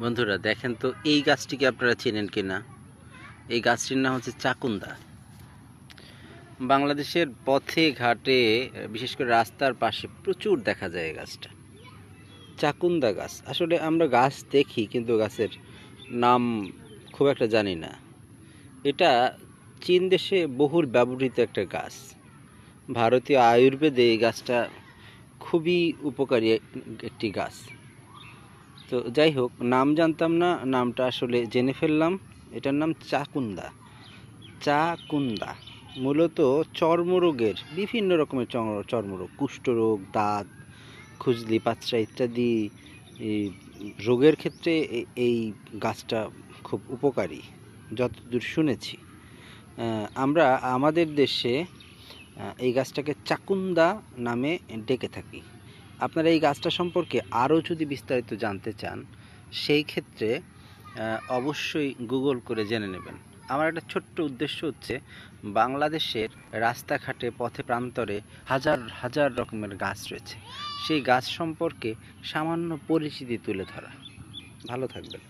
বন্ধুরা দেখেন তো এই গাছটিকে আপনারা চেনেন কিনা। এই গাছটির নাম হচ্ছে চাকুন্দা। বাংলাদেশের পথে ঘাটে বিশেষ করে রাস্তার পাশে প্রচুর দেখা যায় এই গাছটা, চাকুন্দা গাছ। আসলে আমরা গাছ দেখি কিন্তু গাছের নাম খুব একটা জানি না। এটা চীন দেশে বহুল ব্যবহৃত একটা গাছ। ভারতীয় আয়ুর্বেদে এই গাছটা খুবই উপকারী একটি গাছ। তো যাই হোক, নাম জানতাম না, নামটা আসলে জেনে ফেললাম। এটার নাম চাকুন্দা। চাকুন্দা মূলত চর্মরোগের বিভিন্ন রকমের চর্মরোগ, কুষ্ঠরোগ, দাগ, খুজলি, পাতসা ইত্যাদি এই রোগের ক্ষেত্রে এই গাছটা খুব উপকারী যতদূর শুনেছি। আমরা আমাদের দেশে এই গাছটাকে চাকুন্দা নামে ডেকে থাকি। আপনারা এই গাছটা সম্পর্কে আরও যদি বিস্তারিত জানতে চান, সেই ক্ষেত্রে অবশ্যই গুগল করে জেনে নেবেন। আমার একটা ছোট্ট উদ্দেশ্য হচ্ছে বাংলাদেশের রাস্তাঘাটে, পথে প্রান্তরে হাজার হাজার রকমের গাছ রয়েছে, সেই গাছ সম্পর্কে সামান্য পরিচিতি তুলে ধরা। ভালো থাকবেন।